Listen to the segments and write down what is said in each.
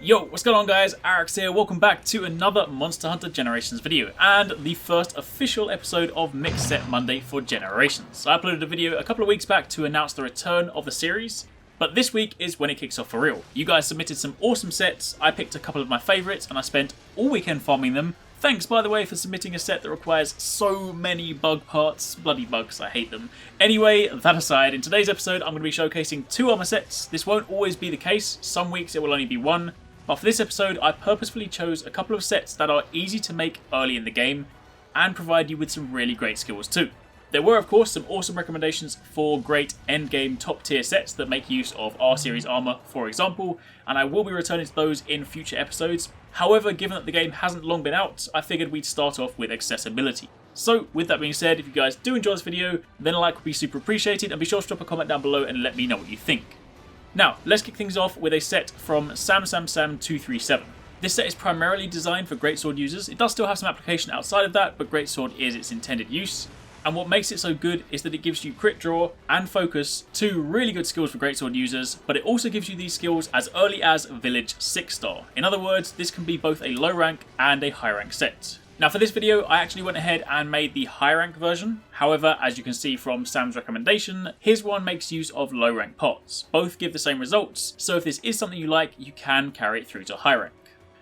Yo, what's going on guys, Arekkz here, welcome back to another Monster Hunter Generations video, and the first official episode of Mixed Set Monday for Generations. I uploaded a video a couple of weeks back to announce the return of the series, but this week is when it kicks off for real. You guys submitted some awesome sets, I picked a couple of my favourites, and I spent all weekend farming them. Thanks, by the way, for submitting a set that requires so many bug parts. Bloody bugs, I hate them. Anyway, that aside, in today's episode I'm going to be showcasing two armor sets. This won't always be the case, some weeks it will only be one. But for this episode, I purposefully chose a couple of sets that are easy to make early in the game and provide you with some really great skills too. There were of course some awesome recommendations for great endgame top tier sets that make use of R series armor, for example, and I will be returning to those in future episodes. However, given that the game hasn't long been out, I figured we'd start off with accessibility. So with that being said, if you guys do enjoy this video, then a like would be super appreciated, and be sure to drop a comment down below and let me know what you think. Now, let's kick things off with a set from S-ATAIII. This set is primarily designed for greatsword users. It does still have some application outside of that, but greatsword is its intended use. And what makes it so good is that it gives you crit draw and focus, two really good skills for greatsword users, but it also gives you these skills as early as Village 6-star. In other words, this can be both a low rank and a high rank set. Now for this video, I actually went ahead and made the high rank version. However, as you can see from Sam's recommendation, his one makes use of low rank pots. Both give the same results, so if this is something you like, you can carry it through to high rank.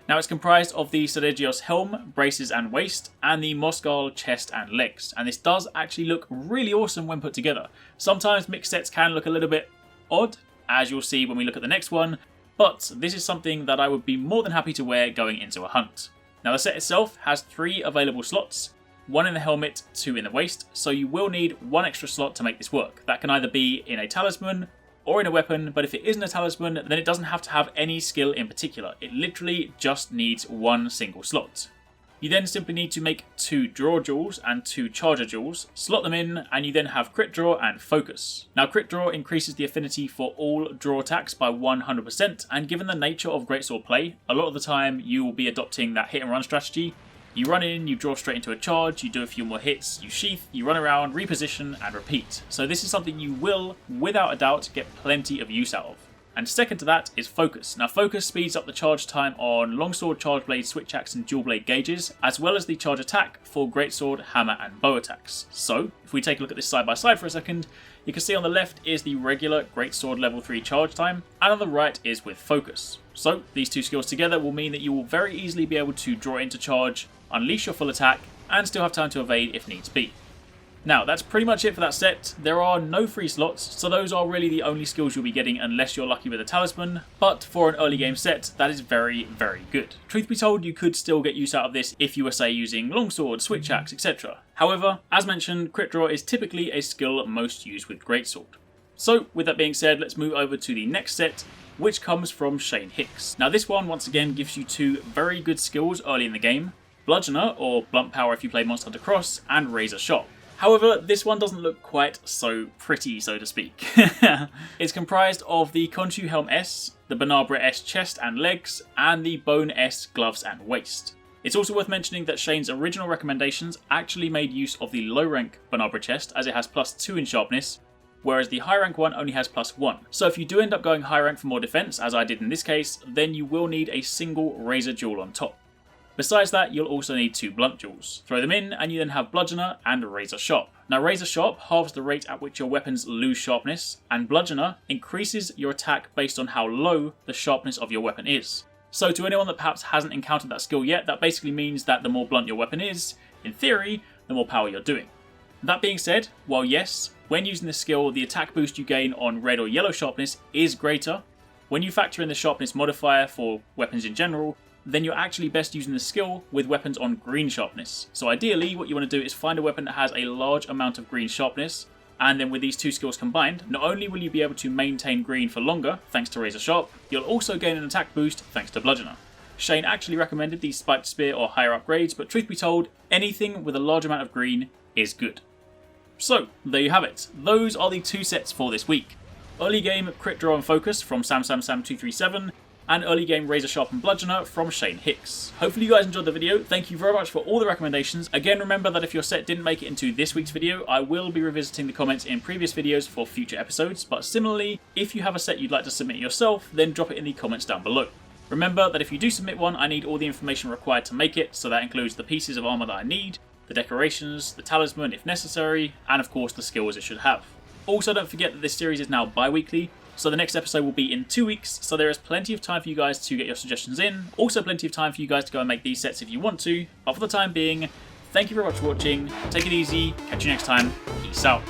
Now it's comprised of the S-ATAIII helm, braces and waist, and the Mosgal chest and legs. And this does actually look really awesome when put together. Sometimes mixed sets can look a little bit odd, as you'll see when we look at the next one, but this is something that I would be more than happy to wear going into a hunt. Now the set itself has 3 available slots, 1 in the helmet, 2 in the waist, so you will need 1 extra slot to make this work. That can either be in a talisman or in a weapon, but if it isn't a talisman, then it doesn't have to have any skill in particular. It literally just needs 1 single slot. You then simply need to make 2 draw jewels and 2 charger jewels, slot them in, and you then have crit draw and focus. Now crit draw increases the affinity for all draw attacks by 100%, and given the nature of greatsword play, a lot of the time you will be adopting that hit and run strategy. You run in, you draw straight into a charge, you do a few more hits, you sheath, you run around, reposition and repeat. So this is something you will, without a doubt, get plenty of use out of. And second to that is focus. Now focus speeds up the charge time on longsword, charge blade, switch axe and dual blade gauges, as well as the charge attack for greatsword, hammer and bow attacks. So if we take a look at this side by side for a second, you can see on the left is the regular greatsword level 3 charge time, and on the right is with focus. So these two skills together will mean that you will very easily be able to draw into charge, unleash your full attack, and still have time to evade if needs be. Now, that's pretty much it for that set. There are no free slots, so those are really the only skills you'll be getting unless you're lucky with a talisman, but for an early game set, that is very, very good. Truth be told, you could still get use out of this if you were, say, using longsword, switch axe, etc. However, as mentioned, crit draw is typically a skill most used with greatsword. So, with that being said, let's move over to the next set, which comes from Shane Hicks. Now this one, once again, gives you 2 very good skills early in the game, Bludgeoner, or blunt power if you play Monster Hunter Cross, and Razor Sharp. However, this one doesn't look quite so pretty, so to speak. It's comprised of the Khonshu Helm S, the Bernabra S chest and legs, and the Bone S gloves and waist. It's also worth mentioning that Shane's original recommendations actually made use of the low rank Bernabra chest, as it has +2 in sharpness, whereas the high rank one only has +1. So if you do end up going high rank for more defense, as I did in this case, then you will need a single razor jewel on top. Besides that, you'll also need 2 blunt jewels. Throw them in, and you then have Bludgeoner and Razor Sharp. Now Razor Sharp halves the rate at which your weapons lose sharpness, and Bludgeoner increases your attack based on how low the sharpness of your weapon is. So to anyone that perhaps hasn't encountered that skill yet, that basically means that the more blunt your weapon is, in theory, the more power you're doing. That being said, while yes, when using this skill, the attack boost you gain on red or yellow sharpness is greater, when you factor in the sharpness modifier for weapons in general, then you're actually best using the skill with weapons on green sharpness. So ideally, what you want to do is find a weapon that has a large amount of green sharpness, and then with these 2 skills combined, not only will you be able to maintain green for longer, thanks to Razor Sharp, you'll also gain an attack boost thanks to Bludgeoner. Shane actually recommended the Spiked Spear or higher upgrades, but truth be told, anything with a large amount of green is good. So, there you have it. Those are the 2 sets for this week. Early game Crit Draw and Focus from S-ATAIII, and early game Razor Sharp and Bludgeoner from Shane Hicks. Hopefully you guys enjoyed the video. Thank you very much for all the recommendations. Again, remember that if your set didn't make it into this week's video, I will be revisiting the comments in previous videos for future episodes, but similarly, if you have a set you'd like to submit yourself, then drop it in the comments down below. Remember that if you do submit one, I need all the information required to make it, so that includes the pieces of armour that I need, the decorations, the talisman if necessary, and of course the skills it should have. Also, don't forget that this series is now bi-weekly, so the next episode will be in 2 weeks, so there is plenty of time for you guys to get your suggestions in, also plenty of time for you guys to go and make these sets if you want to, but for the time being, thank you very much for watching, take it easy, catch you next time, peace out.